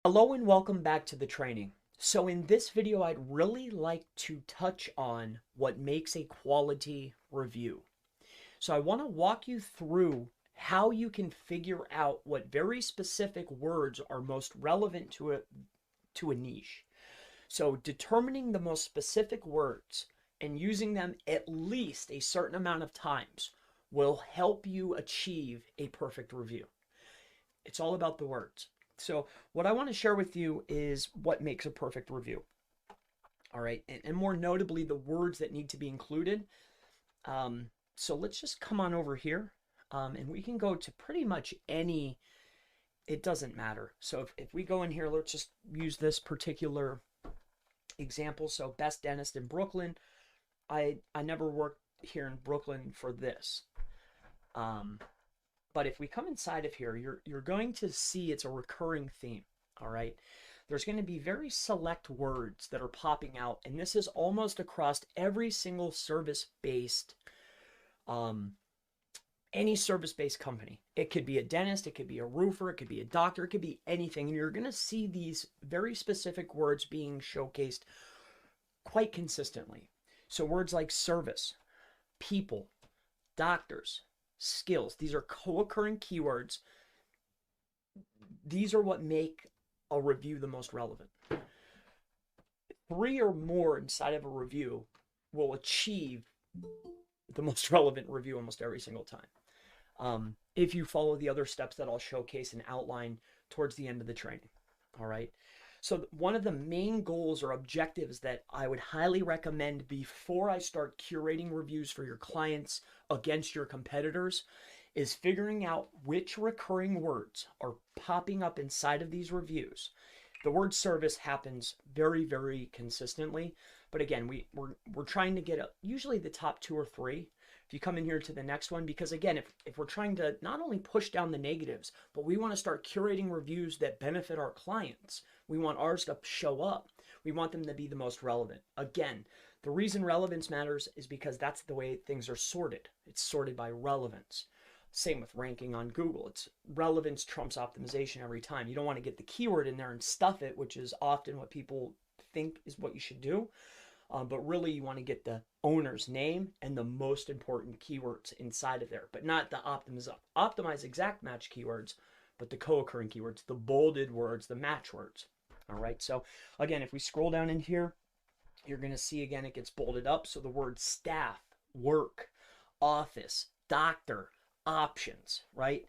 Hello and welcome back to the training. So in this video, I'd really like to touch on what makes a quality review. So I want to walk you through how you can figure out what very specific words are most relevant to a niche. So determining the most specific words and using them at least a certain amount of times will help you achieve a perfect review. It's all about the words. So, what I want to share with you is what makes a perfect review. All right. And more notably, the words that need to be included. So, let's just come on over here and we can go to pretty much any, it doesn't matter. So, if we go in here, let's just use this particular example. So, best dentist in Brooklyn. I never worked here in Brooklyn for this. Um, But if we come inside of here, you're going to see it's a recurring theme, all right? There's going to be very select words that are popping out, and this is almost across every single service-based, um, any service-based company. It could be a dentist, it could be a roofer, it could be a doctor, it could be anything, and you're going to see these very specific words being showcased quite consistently. So words like service, people, doctors, skills. These are co-occurring keywords. These are what make a review the most relevant. Three or more inside of a review will achieve the most relevant review almost every single time. If you follow the other steps that I'll showcase and outline towards the end of the training. All right. So one of the main goals or objectives that I would highly recommend before I start curating reviews for your clients against your competitors is figuring out which recurring words are popping up inside of these reviews. The word service happens very, very consistently, but again, we're trying to get usually the top two or three. If you come in here to the next one, because again, if we're trying to not only push down the negatives, but we want to start curating reviews that benefit our clients. We want ours to show up. We want them to be the most relevant. Again, the reason relevance matters is because that's the way things are sorted. It's sorted by relevance. Same with ranking on Google. It's relevance trumps optimization every time. You don't want to get the keyword in there and stuff it, which is often what people think is what you should do. But really, you want to get the owner's name and the most important keywords inside of there, but not the optimize exact match keywords, but the co-occurring keywords, the bolded words, the match words. All right. So again, if we scroll down in here, you're going to see again it gets bolded up. So the word staff, work, office, doctor, options, right?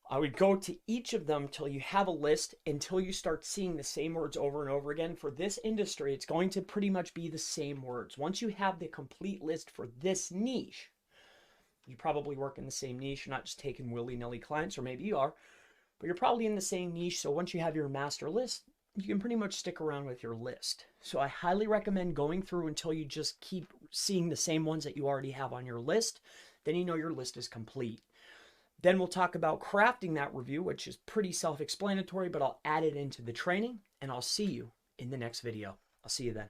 I would go to each of them till you have a list, until you start seeing the same words over and over again. For this industry, it's going to pretty much be the same words. Once you have the complete list for this niche, you probably work in the same niche. You're not just taking willy-nilly clients, or maybe you are, but you're probably in the same niche. So once you have your master list, you can pretty much stick around with your list. So I highly recommend going through until you just keep seeing the same ones that you already have on your list. Then you know your list is complete. Then we'll talk about crafting that review, which is pretty self-explanatory, but I'll add it into the training, and I'll see you in the next video. I'll see you then.